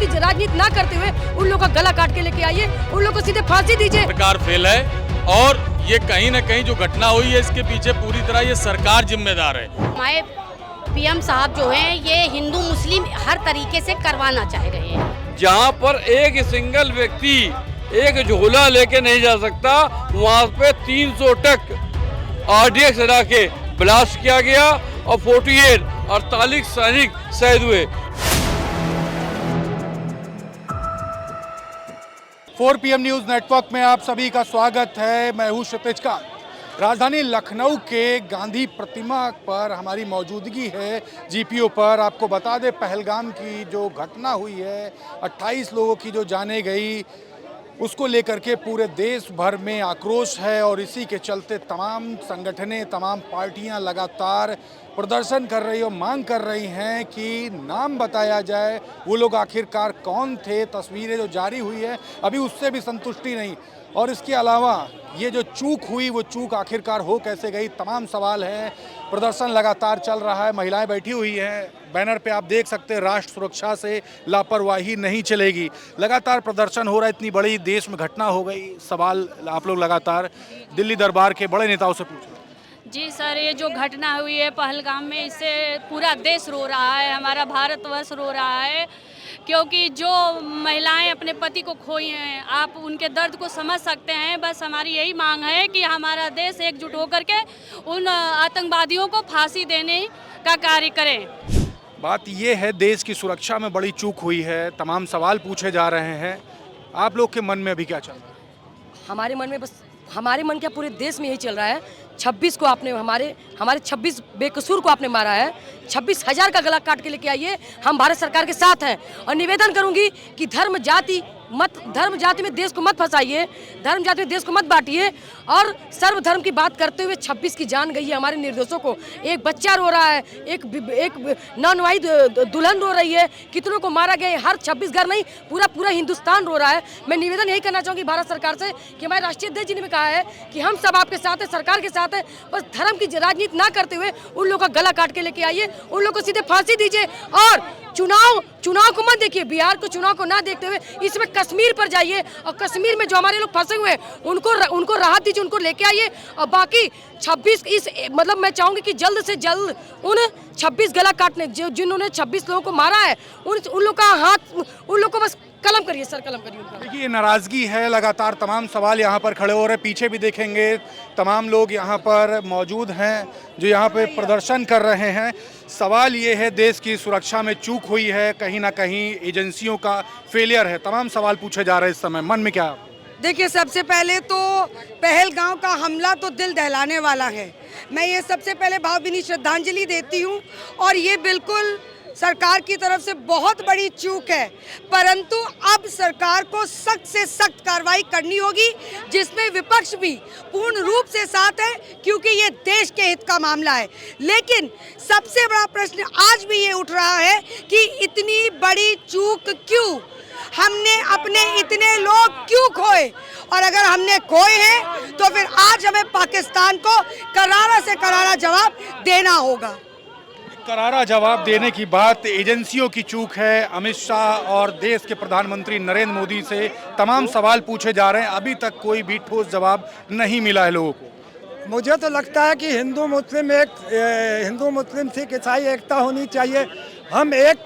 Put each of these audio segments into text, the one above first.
की राजनीति ना करते हुए उन लोगों का गला काट के लेके आइए, उन लोगों को सीधे फांसी दीजिए। सरकार फेल है और ये कहीं न कहीं जो घटना हुई है इसके पीछे पूरी तरह ये सरकार जिम्मेदार है। हमारे पीएम साहब जो हैं ये हिंदू मुस्लिम हर तरीके से करवाना चाह रहे हैं। जहाँ पर एक सिंगल व्यक्ति एक झोला लेके नहीं जा सकता, वहाँ पे 300 तक RDX लगा के ब्लास्ट किया गया और 48 सैनिक शहीद हुए। 4 PM न्यूज़ नेटवर्क में आप सभी का स्वागत है। मैं हूँ क्षितिज का। राजधानी लखनऊ के गांधी प्रतिमा पर हमारी मौजूदगी है, GPO पर। आपको बता दें, पहलगाम की जो घटना हुई है, 28 लोगों की जो जाने गई, उसको लेकर के पूरे देश भर में आक्रोश है और इसी के चलते तमाम संगठनें, तमाम पार्टियां लगातार प्रदर्शन कर रही और मांग कर रही हैं कि नाम बताया जाए, वो लोग आखिरकार कौन थे। तस्वीरें जो जारी हुई है अभी उससे भी संतुष्टि नहीं, और इसके अलावा ये जो चूक हुई वो चूक आखिरकार हो कैसे गई, तमाम सवाल हैं। प्रदर्शन लगातार चल रहा है, महिलाएं बैठी हुई हैं। बैनर पे आप देख सकते हैं, राष्ट्र सुरक्षा से लापरवाही नहीं चलेगी। लगातार प्रदर्शन हो रहा है, इतनी बड़ी देश में घटना हो गई। सवाल आप लोग लगातार दिल्ली दरबार के बड़े नेताओं से पूछ रहे हैं। जी सर, ये जो घटना हुई है पहलगाम में, इससे पूरा देश रो रहा है, हमारा भारतवर्ष रो रहा है, क्योंकि जो महिलाएं अपने पति को खोई हैं, आप उनके दर्द को समझ सकते हैं। बस हमारी यही मांग है कि हमारा देश एकजुट होकर के उन आतंकवादियों को फांसी देने का कार्य करे। बात ये है, देश की सुरक्षा में बड़ी चूक हुई है, तमाम सवाल पूछे जा रहे हैं। आप लोग के मन में अभी क्या चल रहा है? हमारे मन में बस, हमारे मन क्या पूरे देश में यही चल रहा है। 26 को आपने हमारे 26 बेकसूर को आपने मारा है। 26,000 का गला काट के लेके आइए, हम भारत सरकार के साथ हैं। और निवेदन करूंगी कि धर्म जाति में देश को मत फंसाइए, धर्म जाति में देश को मत बांटिए। और सर्वधर्म की बात करते हुए 26 की जान गई है हमारे निर्दोषों को। एक बच्चा रो रहा है, एक नॉनवाइज दुल्हन रो रही है, कितनों को मारा गया। हर 26 घर नहीं, पूरा हिंदुस्तान रो रहा है। मैं निवेदन यही करना चाहूँगी भारत सरकार से कि हमारे राष्ट्रीय अध्यक्ष जी ने कहा है कि हम सब आपके साथ हैं, सरकार के साथ है। बस धर्म की राजनीति ना करते हुए उन लोगों का गला काट के लेके आइए, उन लोगों को सीधे फांसी दीजिए। और चुनाव को मत देखिए, बिहार को चुनाव को ना देखते हुए इसमें कश्मीर पर जाइए और कश्मीर में जो हमारे लोग फंसे हुए हैं उनको राहत दीजिए, उनको लेके आइए। और बाकी 26 मतलब मैं चाहूँगी कि जल्द से जल्द उन 26 गला काटने जिन्होंने 26 लोगों को मारा है, उन लोगों का हाथ, उन लोगों को बस कलम करिए सर, कलम करिए उनका। देखिए, नाराज़गी है, लगातार तमाम सवाल यहाँ पर खड़े हो रहे हैं। पीछे भी देखेंगे, तमाम लोग यहाँ पर मौजूद हैं जो यहाँ पे प्रदर्शन कर रहे हैं। सवाल ये है, देश की सुरक्षा में चूक हुई है, कहीं ना कहीं एजेंसियों का फेलियर है। तमाम सवाल पूछे जा रहे हैं इस समय। मन में क्या? देखिए, सबसे पहले तो पहलगाम का हमला तो दिल दहलाने वाला है। मैं ये सबसे पहले भावभीनी श्रद्धांजलि देती हूँ, और ये बिल्कुल सरकार की तरफ से बहुत बड़ी चूक है। परंतु अब सरकार को सख्त से सख्त कार्रवाई करनी होगी, जिसमें विपक्ष भी पूर्ण रूप से साथ है, क्योंकि ये देश के हित का मामला है। लेकिन सबसे बड़ा प्रश्न आज भी ये उठ रहा है कि इतनी बड़ी चूक क्यों, हमने अपने इतने लोग क्यों खोए, और अगर हमने खोए हैं तो फिर आज हमें पाकिस्तान को करारा से करारा जवाब देना होगा। करारा जवाब देने की बात एजेंसियों की चूक है। अमित शाह और देश के प्रधानमंत्री नरेंद्र मोदी से तमाम सवाल पूछे जा रहे हैं, अभी तक कोई भी ठोस जवाब नहीं मिला है लोगों को। मुझे तो लगता है कि हिंदू मुस्लिम सिख ईसाई एकता होनी चाहिए। हम एक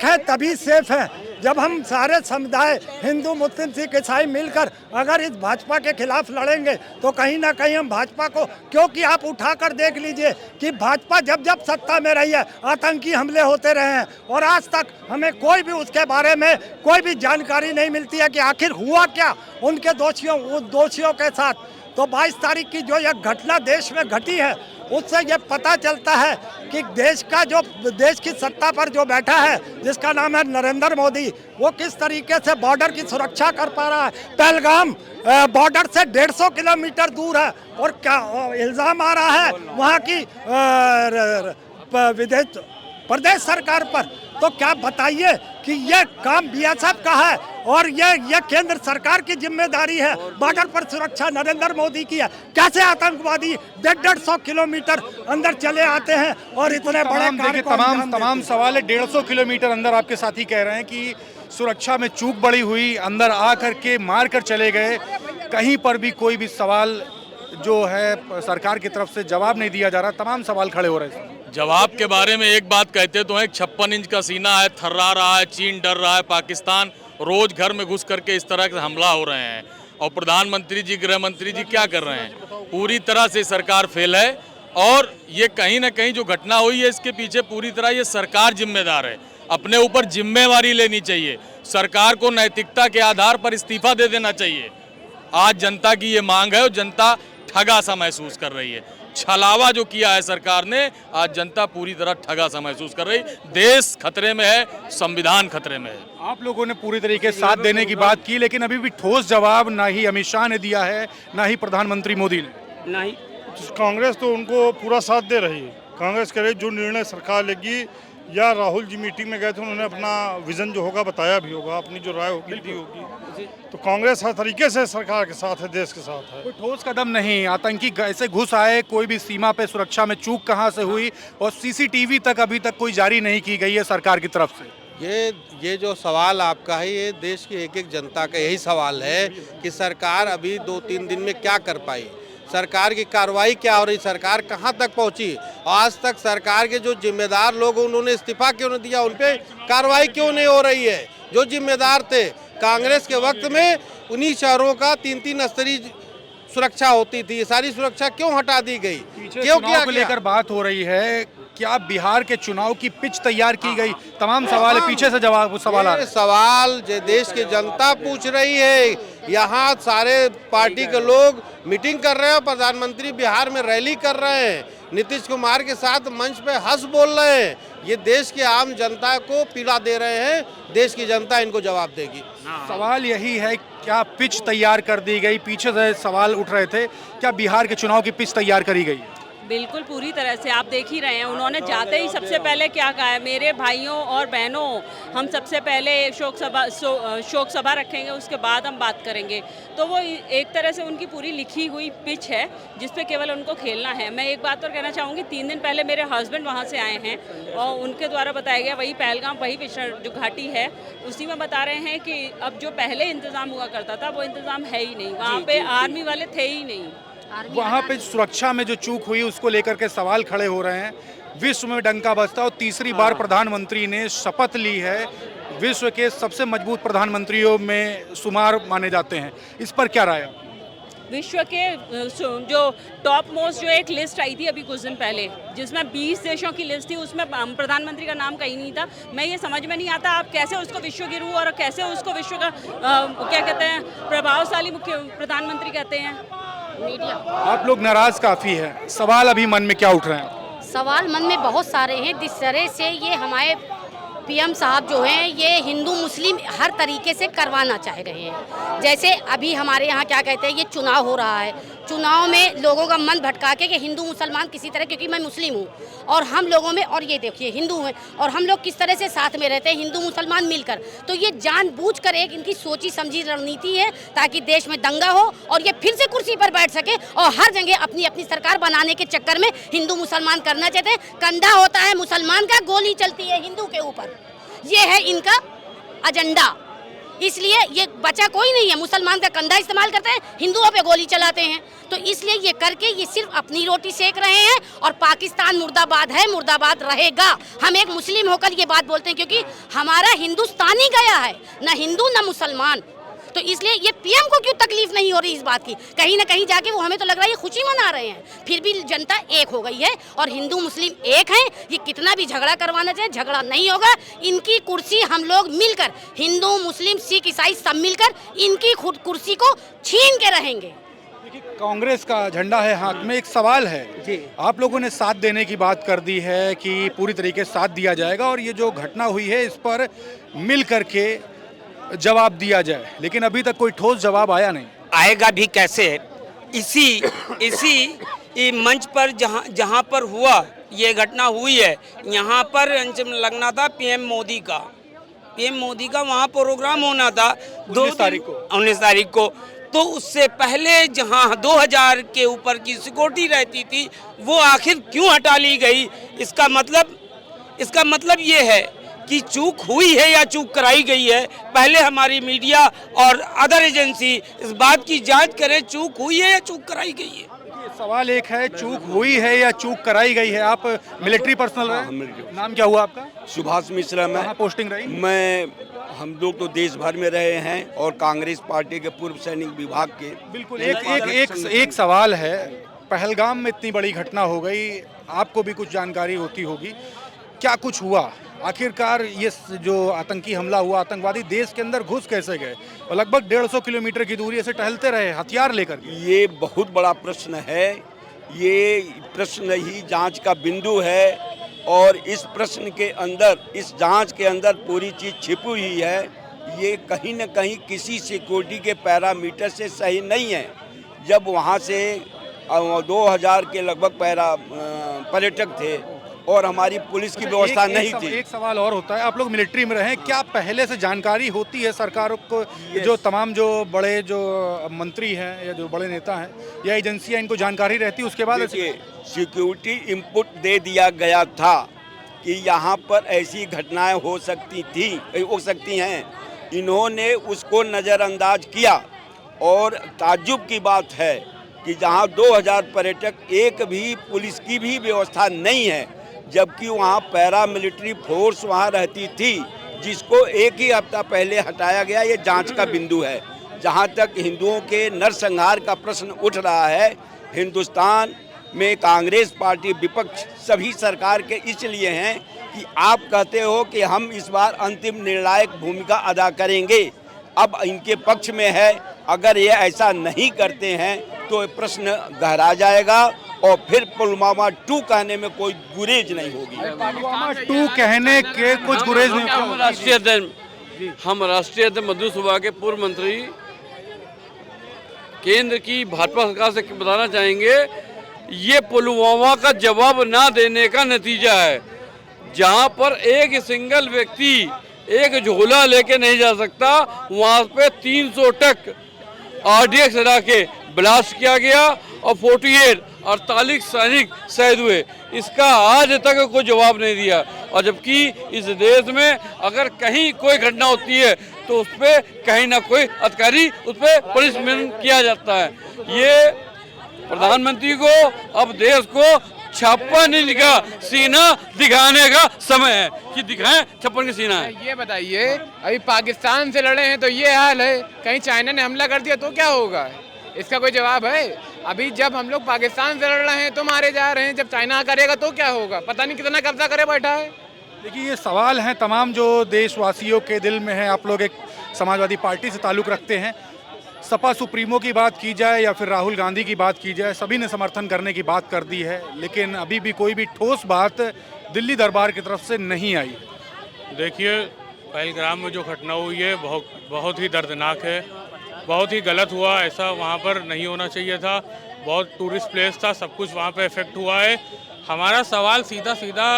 है तभी सेफ है। जब हम सारे समुदाय हिंदू मुस्लिम सिख ईसाई मिलकर अगर इस भाजपा के खिलाफ लड़ेंगे तो कहीं ना कहीं हम भाजपा को, क्योंकि आप उठाकर देख लीजिए कि भाजपा जब सत्ता में रही है आतंकी हमले होते रहे हैं, और आज तक हमें कोई भी उसके बारे में कोई भी जानकारी नहीं मिलती है कि आखिर हुआ क्या उनके दोषियों के साथ। तो 22 तारीख की जो यह घटना देश में घटी है, उससे ये पता चलता है कि देश की सत्ता पर जो बैठा है, जिसका नाम है नरेंद्र मोदी, वो किस तरीके से बॉर्डर की सुरक्षा कर पा रहा है। पहलगाम बॉर्डर से 150 किलोमीटर दूर है, और क्या इल्ज़ाम आ रहा है वहाँ की प्रदेश सरकार पर। तो क्या बताइए कि ये काम BSF का है और ये केंद्र सरकार की जिम्मेदारी है। बॉर्डर पर सुरक्षा नरेंद्र मोदी की है। कैसे आतंकवादी 150 किलोमीटर अंदर चले आते हैं और इतने बड़े तमाम सवाल है। 150 किलोमीटर अंदर आपके साथी कह रहे हैं कि सुरक्षा में चूक बड़ी हुई, अंदर आकर के मार कर चले गए। कहीं पर भी कोई भी सवाल जो है सरकार की तरफ से जवाब नहीं दिया जा रहा, तमाम सवाल खड़े हो रहे हैं। जवाब के बारे में एक बात कहते तो है, 56 इंच का सीना है, थर्रा रहा है, चीन डर रहा है, पाकिस्तान रोज घर में घुस करके इस तरह से हमला हो रहे हैं। और प्रधानमंत्री जी, गृह मंत्री जी क्या कर रहे हैं? पूरी तरह से सरकार फेल है। और ये कहीं ना कहीं जो घटना हुई है इसके पीछे पूरी तरह ये सरकार जिम्मेदार है। अपने ऊपर जिम्मेवारी लेनी चाहिए। सरकार को नैतिकता के आधार पर इस्तीफा दे देना चाहिए। आज जनता की ये मांग है और जनता ठगा सा महसूस कर रही है। छलावा जो किया है सरकार ने, आज जनता पूरी तरह ठगा सा महसूस कर रही। देश खतरे में है, संविधान खतरे में है। आप लोगों ने पूरी तरीके से साथ देने की बात की, लेकिन अभी भी ठोस जवाब ना ही अमित शाह ने दिया है, ना ही प्रधानमंत्री मोदी ने। नहीं, कांग्रेस तो उनको पूरा साथ दे रही है। कांग्रेस करे जो निर्णय सरकार लेगी, या राहुल जी मीटिंग में गए थे, उन्होंने अपना विजन जो होगा बताया भी होगा, अपनी जो राय होगी दी होगी। तो कांग्रेस हर तरीके से सरकार के साथ है, देश के साथ है। कोई ठोस कदम नहीं, आतंकी ऐसे घुस आए, कोई भी सीमा पे सुरक्षा में चूक कहां से हुई, और सीसीटीवी तक अभी तक कोई जारी नहीं की गई है सरकार की तरफ से। ये जो सवाल आपका है, ये देश की एक एक जनता का यही सवाल है कि सरकार अभी 2-3 दिन में क्या कर पाई, सरकार की कार्रवाई क्या हो रही, सरकार कहां तक पहुंची। आज तक सरकार के जो जिम्मेदार लोग उन्होंने इस्तीफा क्यों नहीं दिया, उन पे कार्रवाई क्यों नहीं हो रही है। जो जिम्मेदार थे कांग्रेस के वक्त में, उन्हीं शहरों का 3-3 स्तरीय सुरक्षा होती थी, सारी सुरक्षा क्यों हटा दी गई, क्यों चुनाव को लेकर बात हो रही है। क्या बिहार के चुनाव की पिच तैयार की गई? तमाम सवाल पीछे से जवाब सवाल जो देश की जनता पूछ रही है। यहाँ सारे पार्टी के लोग मीटिंग कर रहे हैं, प्रधानमंत्री बिहार में रैली कर रहे हैं, नीतीश कुमार के साथ मंच पे हंस बोल रहे हैं। ये देश के आम जनता को पीड़ा दे रहे हैं, देश की जनता इनको जवाब देगी। सवाल यही है, क्या पिच तैयार कर दी गई? पीछे से सवाल उठ रहे थे, क्या बिहार के चुनाव की पिच तैयार करी गई? बिल्कुल पूरी तरह से आप देख ही रहे हैं। उन्होंने जाते ही सबसे पहले क्या कहा है, मेरे भाइयों और बहनों, हम सबसे पहले शोक सभा रखेंगे, उसके बाद हम बात करेंगे। तो वो एक तरह से उनकी पूरी लिखी हुई पिच है जिस पे केवल उनको खेलना है। मैं एक बात और कहना चाहूँगी, 3 दिन पहले मेरे हस्बैंड वहाँ से आए हैं और उनके द्वारा बताया गया वही पहलगाम, वही जो घाटी है, उसी में बता रहे हैं कि अब जो पहले इंतज़ाम हुआ करता था वो इंतज़ाम है ही नहीं, वहाँ पे आर्मी वाले थे ही नहीं। वहाँ पे सुरक्षा में जो चूक हुई उसको लेकर के सवाल खड़े हो रहे हैं। विश्व में डंका बजता और तीसरी बार प्रधानमंत्री ने शपथ ली है। विश्व के सबसे मजबूत प्रधानमंत्रियों में शुमार माने जाते हैं, इस पर क्या राय? विश्व के जो टॉप मोस्ट जो एक लिस्ट आई थी अभी कुछ दिन पहले, जिसमें 20 देशों की लिस्ट थी, उसमें प्रधानमंत्री का नाम कहीं नहीं था। मैं ये समझ में नहीं आता आप कैसे उसको विश्व गुरु और कैसे उसको विश्व का क्या कहते हैं, प्रभावशाली मुख्य प्रधानमंत्री कहते हैं। मीडिया आप लोग नाराज काफी है, सवाल अभी मन में क्या उठ रहे हैं? सवाल मन में बहुत सारे हैं। जिस तरह से ये हमारे पीएम साहब जो हैं, ये हिंदू मुस्लिम हर तरीके से करवाना चाह रहे हैं। जैसे अभी हमारे यहाँ क्या कहते हैं, ये चुनाव हो रहा है, चुनाव में लोगों का मन भटका के कि हिंदू मुसलमान किसी तरह, क्योंकि मैं मुस्लिम हूँ और हम लोगों में, और ये देखिए हिंदू हैं और हम लोग किस तरह से साथ में रहते हैं, हिंदू मुसलमान मिलकर। तो ये जानबूझकर एक इनकी सोची समझी रणनीति है ताकि देश में दंगा हो और ये फिर से कुर्सी पर बैठ सके और हर जगह अपनी अपनी सरकार बनाने के चक्कर में हिंदू मुसलमान करना चाहते हैं। कंधा होता है मुसलमान का, गोली चलती है हिंदू के ऊपर, ये है इनका एजेंडा। इसलिए ये बचा कोई नहीं है, मुसलमान का कंधा इस्तेमाल करते हैं, हिंदुओं पे गोली चलाते हैं। तो इसलिए ये करके ये सिर्फ अपनी रोटी सेक रहे हैं और पाकिस्तान मुर्दाबाद है, मुर्दाबाद रहेगा। हम एक मुस्लिम होकर ये बात बोलते हैं क्योंकि हमारा हिंदुस्तानी गया है, ना हिंदू ना मुसलमान। तो इसलिए ये पीएम को क्यों तकलीफ नहीं हो रही इस बात की, कहीं ना कहीं जाके वो, हमें तो लग रहा है ये खुशी मना रहे हैं। फिर भी जनता एक हो गई है और हिंदू मुस्लिम एक हैं। ये कितना भी झगड़ा करवाना चाहे, झगड़ा नहीं होगा। इनकी कुर्सी हम लोग मिलकर, हिंदू मुस्लिम सिख ईसाई सब मिलकर इनकी खुद कुर्सी को छीन के रहेंगे। कांग्रेस का झंडा है हाथ में। एक सवाल है जी, आप लोगों ने साथ देने की बात कर दी है कि पूरी तरीके से साथ दिया जाएगा और ये जो घटना हुई है इस पर मिल करके जवाब दिया जाए, लेकिन अभी तक कोई ठोस जवाब आया नहीं। आएगा भी कैसे? इसी मंच पर जहाँ पर हुआ ये घटना हुई है, यहाँ पर लगना था पीएम मोदी का वहाँ प्रोग्राम होना था 19 तारीख को। तो उससे पहले जहाँ 2000 के ऊपर की सिक्योरिटी रहती थी वो आखिर क्यों हटा ली गई? इसका मतलब ये है कि चूक हुई है या चूक कराई गई है। पहले हमारी मीडिया और अदर एजेंसी इस बात की जांच करें, चूक हुई है या चूक कराई गई है। सवाल एक है, चूक हुई है या चूक कराई गई है। आप मिलिट्री पर्सनल रहे, नाम क्या हुआ आपका? सुभाष मिश्रा में कहाँ पोस्टिंग रही? हम लोग तो देश भर में रहे हैं और कांग्रेस पार्टी के पूर्व सैनिक विभाग के। बिल्कुल। एक सवाल है, पहलगाम में इतनी बड़ी घटना हो गई, आपको भी कुछ जानकारी होती होगी, क्या कुछ हुआ आखिरकार? ये जो आतंकी हमला हुआ, आतंकवादी देश के अंदर घुस कैसे गए और लगभग 150 किलोमीटर की दूरी से टहलते रहे हथियार लेकर? ये बहुत बड़ा प्रश्न है, ये प्रश्न ही जांच का बिंदु है और इस प्रश्न के अंदर, इस जांच के अंदर पूरी चीज़ छिपी हुई है। ये कहीं न कहीं किसी सिक्योरिटी के पैरामीटर से सही नहीं है। जब वहाँ से 2000 के लगभग पर्यटक थे और हमारी पुलिस की व्यवस्था नहीं थी। एक सवाल और होता है, आप लोग मिलिट्री में रहे, क्या पहले से जानकारी होती है सरकार को? जो तमाम जो बड़े जो मंत्री हैं या जो बड़े नेता हैं या एजेंसियां, इनको जानकारी रहती है उसके बाद? सिक्योरिटी इनपुट दे दिया गया था कि यहाँ पर ऐसी घटनाएं हो सकती हैं। इन्होंने उसको नज़रअंदाज किया और ताज्जुब की बात है कि जहाँ 2000 पर्यटक, एक भी पुलिस की भी व्यवस्था नहीं है, जबकि वहाँ पैरामिलिट्री फोर्स वहाँ रहती थी, जिसको एक ही हफ्ता पहले हटाया गया। ये जांच का बिंदु है। जहाँ तक हिंदुओं के नरसंहार का प्रश्न उठ रहा है, हिंदुस्तान में कांग्रेस पार्टी विपक्ष सभी सरकार के इसलिए हैं कि आप कहते हो कि हम इस बार अंतिम निर्णायक भूमिका अदा करेंगे। अब इनके पक्ष में है, अगर ये ऐसा नहीं करते हैं तो प्रश्न गहरा जाएगा और फिर पुलवामा 2 कहने में कोई गुरेज नहीं होगी। पुलवामा 2 कहने के कुछ गुरेज नहीं। हम राष्ट्रीय अध्यक्ष मधु सुबह के पूर्व मंत्री केंद्र की भाजपा सरकार से बताना चाहेंगे, ये पुलवामा का जवाब ना देने का नतीजा है। जहां पर एक सिंगल व्यक्ति एक झोला लेके नहीं जा सकता, वहां पे 300 टक RDX लगा के ब्लास्ट किया गया और 48 सैनिक शहीद हुए। इसका आज तक कोई जवाब नहीं दिया। और जबकि इस देश में अगर कहीं कोई घटना होती है तो उस पर कहीं ना कोई अधिकारी उस पर पनिशमेंट किया जाता है। ये प्रधानमंत्री को अब देश को 56 इंच का सीना दिखाने का समय है कि दिखाएं 56 का सीना है। ये बताइए, अभी पाकिस्तान से लड़े हैं तो ये हाल है, कहीं चाइना ने हमला कर दिया तो क्या होगा? इसका कोई जवाब है? अभी जब हम लोग पाकिस्तान से लड़ रहे हैं तो मारे जा रहे हैं, जब चाइना करेगा तो क्या होगा? पता नहीं कितना कब्जा करे बैठा है। देखिए, ये सवाल हैं तमाम जो देशवासियों के दिल में है। आप लोग एक समाजवादी पार्टी से ताल्लुक़ रखते हैं, सपा सुप्रीमो की बात की जाए या फिर राहुल गांधी की बात की जाए, सभी ने समर्थन करने की बात कर दी है, लेकिन अभी भी कोई भी ठोस बात दिल्ली दरबार की तरफ से नहीं आई। देखिए, पहलगाम में जो घटना हुई है बहुत ही दर्दनाक है, बहुत ही गलत हुआ। ऐसा वहाँ पर नहीं होना चाहिए था। बहुत टूरिस्ट प्लेस था, सब कुछ वहाँ पे इफेक्ट हुआ है। हमारा सवाल सीधा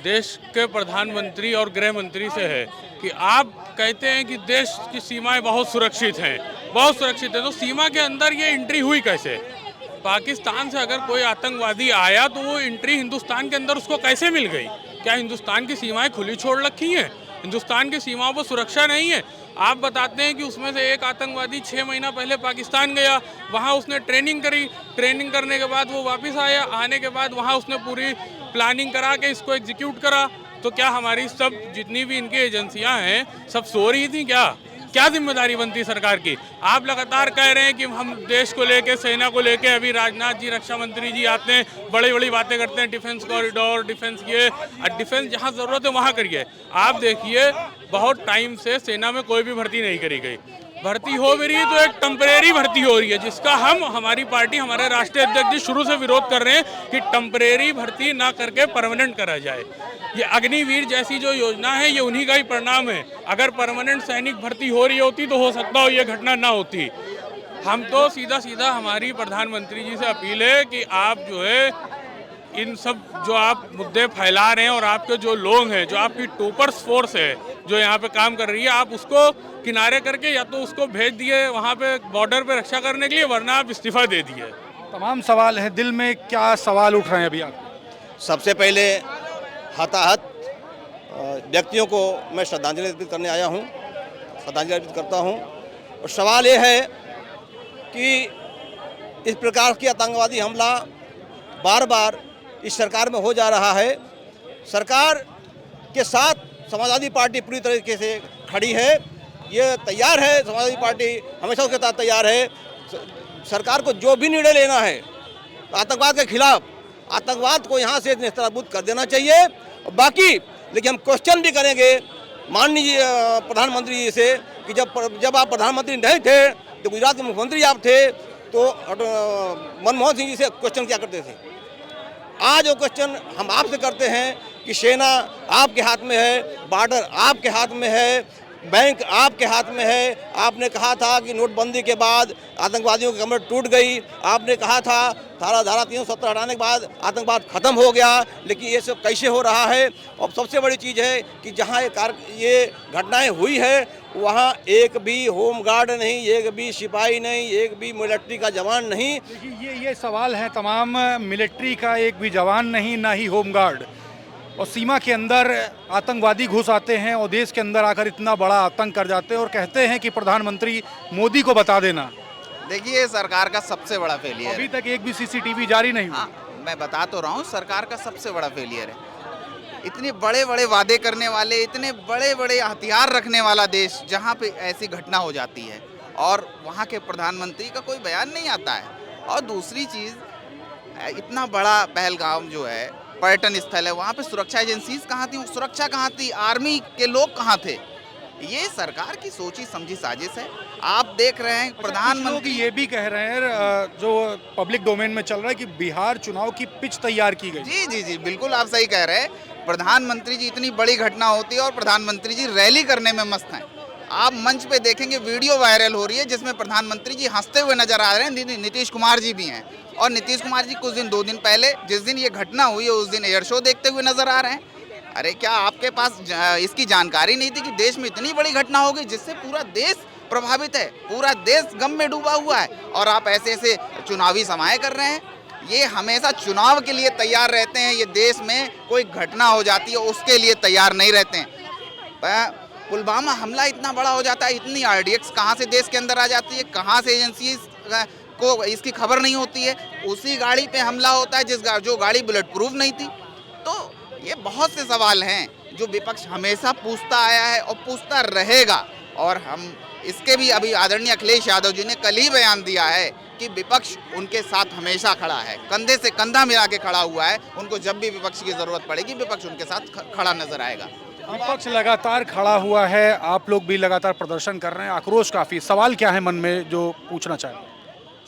देश के प्रधानमंत्री और गृह मंत्री से है कि आप कहते हैं कि देश की सीमाएं बहुत सुरक्षित हैं, तो सीमा के अंदर ये एंट्री हुई कैसे? पाकिस्तान से अगर कोई आतंकवादी आया तो वो एंट्री हिंदुस्तान के अंदर उसको कैसे मिल गई? क्या हिंदुस्तान की सीमाएं खुली छोड़ रखी हैं? हिंदुस्तान की सीमाओं पर सुरक्षा नहीं है? आप बताते हैं कि उसमें से एक आतंकवादी 6 महीना पहले पाकिस्तान गया, वहाँ उसने ट्रेनिंग करी, ट्रेनिंग करने के बाद वो वापस आया, आने के बाद वहाँ उसने पूरी प्लानिंग करा के इसको एग्जीक्यूट करा। तो क्या हमारी सब जितनी भी इनकी एजेंसियां हैं सब सो रही थी? क्या जिम्मेदारी बनती सरकार की? आप लगातार कह रहे हैं कि हम देश को लेके, सेना को लेके, अभी राजनाथ जी, रक्षा मंत्री जी आते हैं, बड़ी बातें करते हैं, डिफेंस कॉरिडोर, डिफेंस ये, डिफेंस जहां जरूरत है वहां करिए। आप देखिए, बहुत टाइम से सेना में कोई भी भर्ती नहीं करी गई। भर्ती हो भी रही है तो एक टेम्परेरी भर्ती हो रही है, जिसका हमारी पार्टी, हमारे राष्ट्रीय अध्यक्ष जी शुरू से विरोध कर रहे हैं कि टेम्परेरी भर्ती ना करके परमानेंट करा जाए। ये अग्निवीर जैसी जो योजना है ये उन्हीं का ही परिणाम है। अगर परमानेंट सैनिक भर्ती हो रही होती तो हो सकता हो ये घटना ना होती। हम तो सीधा हमारी प्रधानमंत्री जी से अपील है कि आप जो है इन सब जो आप मुद्दे फैला रहे हैं और आपके जो लोग हैं, जो आपकी टोपर्स फोर्स है जो यहाँ पे काम कर रही है, आप उसको किनारे करके या तो उसको भेज दिए वहाँ पे बॉर्डर पे रक्षा करने के लिए, वरना आप इस्तीफा दे दिए। तमाम सवाल हैं दिल में, क्या सवाल उठ रहे हैं अभी आप? सबसे पहले हताहत व्यक्तियों को मैं श्रद्धांजलि अर्पित करने आया हूँ, श्रद्धांजलि अर्पित करता हूँ। और सवाल ये है कि इस प्रकार की आतंकवादी हमला बार बार इस सरकार में हो जा रहा है। सरकार के साथ समाजवादी पार्टी पूरी तरीके से खड़ी है, ये तैयार है, समाजवादी पार्टी हमेशा उसके साथ तैयार है। सरकार को जो भी निर्णय लेना है आतंकवाद के खिलाफ, आतंकवाद को यहाँ से निस्तारभूत कर देना चाहिए। और बाकी लेकिन हम क्वेश्चन भी करेंगे माननीय प्रधानमंत्री जी से कि जब आप प्रधानमंत्री नहीं थे तो गुजरात के मुख्यमंत्री आप थे, तो मनमोहन सिंह जी से क्वेश्चन क्या करते थे। आज वो क्वेश्चन हम आपसे करते हैं कि सेना आपके हाथ में है, बॉर्डर आपके हाथ में है, बैंक आपके हाथ में है। आपने कहा था कि नोटबंदी के बाद आतंकवादियों की कमर टूट गई, आपने कहा था धारा 370 हटाने के बाद आतंकवाद खत्म हो गया, लेकिन ये सब कैसे हो रहा है। और सबसे बड़ी चीज़ है कि जहाँ ये घटनाएं हुई है वहाँ एक भी होमगार्ड नहीं, एक भी सिपाही नहीं, एक भी मिलिट्री का जवान नहीं। देखिए ये सवाल है तमाम, मिलिट्री का एक भी जवान नहीं, ना ही होमगार्ड। और सीमा के अंदर आतंकवादी घुस आते हैं और देश के अंदर आकर इतना बड़ा आतंक कर जाते हैं और कहते हैं कि प्रधानमंत्री मोदी को बता देना। देखिए सरकार का सबसे बड़ा फेलियर अभी तक एक भी सीसीटीवी जारी नहीं हुआ। मैं बता तो रहा हूँ, सरकार का सबसे बड़ा फेलियर है। इतने बड़े बड़े वादे करने वाले, इतने बड़े बड़े हथियार रखने वाला देश, जहाँ पे ऐसी घटना हो जाती है और वहाँ के प्रधानमंत्री का कोई बयान नहीं आता है। और दूसरी चीज़, इतना बड़ा पहलगाम जो है पर्यटन स्थल है, वहाँ पे सुरक्षा एजेंसीज कहाँ थी, सुरक्षा कहाँ थी, आर्मी के लोग कहाँ थे। ये सरकार की सोची समझी साजिश है। आप देख रहे हैं प्रधानमंत्री ये भी कह रहे हैं, जो पब्लिक डोमेन में चल रहा है, कि बिहार चुनाव की पिच तैयार की गई। जी जी जी बिल्कुल आप सही कह रहे हैं। प्रधानमंत्री जी, इतनी बड़ी घटना होती है और प्रधानमंत्री जी रैली करने में मस्त हैं। आप मंच पे देखेंगे वीडियो वायरल हो रही है जिसमें प्रधानमंत्री जी हंसते हुए नजर आ रहे हैं, नीतीश कुमार जी भी हैं। और नीतीश कुमार जी कुछ दिन 2 दिन पहले, जिस दिन ये घटना हुई है, उस दिन एयर शो देखते हुए नजर आ रहे हैं। अरे क्या आपके पास इसकी जानकारी नहीं थी कि देश में इतनी बड़ी घटना होगी जिससे पूरा देश प्रभावित है, पूरा देश गम में डूबा हुआ है, और आप ऐसे ऐसे चुनावी समाएं कर रहे हैं। ये हमेशा चुनाव के लिए तैयार रहते हैं, ये देश में कोई घटना हो जाती है उसके लिए तैयार नहीं रहते हैं। पुलवामा हमला इतना बड़ा हो जाता है, इतनी RDX कहाँ से देश के अंदर आ जाती है, कहाँ से एजेंसी को इसकी खबर नहीं होती है। उसी गाड़ी पे हमला होता है जो गाड़ी बुलेट प्रूफ नहीं थी। तो ये बहुत से सवाल हैं जो विपक्ष हमेशा पूछता आया है और पूछता रहेगा। और हम इसके भी अभी आदरणीय अखिलेश यादव जी ने कल ही बयान दिया है कि विपक्ष उनके साथ हमेशा खड़ा है, कंधे से कंधा मिला के खड़ा हुआ है। उनको जब भी विपक्ष की जरूरत पड़ेगी विपक्ष उनके साथ खड़ा नजर आएगा। विपक्ष लगातार खड़ा हुआ है, आप लोग भी लगातार प्रदर्शन कर रहे हैं, आक्रोश काफ़ी। सवाल क्या है मन में जो पूछना चाहें?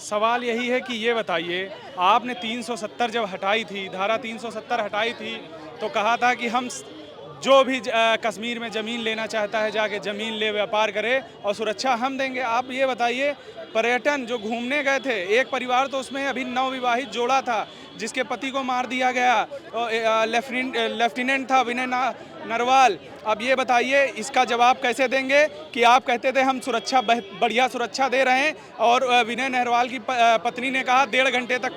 सवाल यही है कि ये बताइए, आपने 370 जब हटाई थी, धारा 370 हटाई थी, तो कहा था कि हम जो भी कश्मीर में ज़मीन लेना चाहता है जाके ज़मीन ले, व्यापार करे और सुरक्षा हम देंगे। आप ये बताइए, पर्यटन जो घूमने गए थे, एक परिवार तो उसमें अभी नवविवाहित जोड़ा था जिसके पति को मार दिया गया, लेफ्टिनेंट था विनय नरवाल। अब ये बताइए इसका जवाब कैसे देंगे कि आप कहते थे हम सुरक्षा बढ़िया सुरक्षा दे रहे हैं, और विनय नरवाल की पत्नी ने कहा 1.5 घंटे तक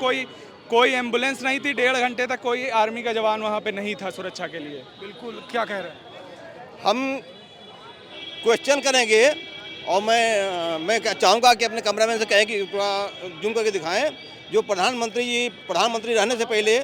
कोई एम्बुलेंस नहीं थी, 1.5 घंटे तक कोई आर्मी का जवान वहाँ पे नहीं था सुरक्षा के लिए। बिल्कुल, क्या कह रहे हैं? हम क्वेश्चन करेंगे और मैं चाहूँगा कि अपने कैमरामैन से कहें कि थोड़ा जूम करके दिखाएं। जो प्रधानमंत्री रहने से पहले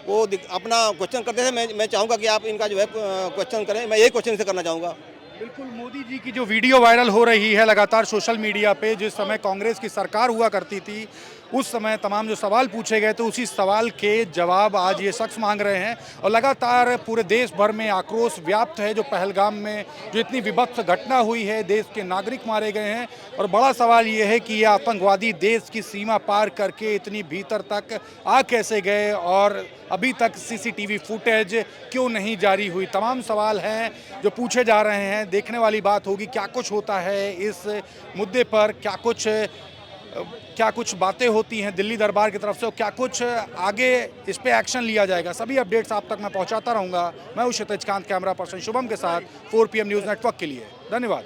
वो अपना क्वेश्चन करते थे, मैं चाहूँगा कि आप इनका जो है क्वेश्चन करें। मैं यही क्वेश्चन से करना चाहूँगा। बिल्कुल, मोदी जी की जो वीडियो वायरल हो रही है लगातार सोशल मीडिया पे, जिस समय कांग्रेस की सरकार हुआ करती थी उस समय तमाम जो सवाल पूछे गए थे उसी सवाल के जवाब आज ये शख्स मांग रहे हैं। और लगातार पूरे देश भर में आक्रोश व्याप्त है। जो पहलगाम में जो इतनी विभत्स घटना हुई है, देश के नागरिक मारे गए हैं, और बड़ा सवाल ये है कि ये आतंकवादी देश की सीमा पार करके इतनी भीतर तक आ कैसे गए और अभी तक CCTV फुटेज क्यों नहीं जारी हुई। तमाम सवाल हैं जो पूछे जा रहे हैं। देखने वाली बात होगी क्या कुछ होता है इस मुद्दे पर, क्या कुछ बातें होती हैं दिल्ली दरबार की तरफ से, और क्या कुछ आगे इस पे एक्शन लिया जाएगा। सभी अपडेट्स आप तक मैं पहुंचाता रहूंगा। मैं हूं क्षितिज कांत, कैमरा पर्सन शुभम के साथ 4 PM न्यूज़ नेटवर्क के लिए। धन्यवाद।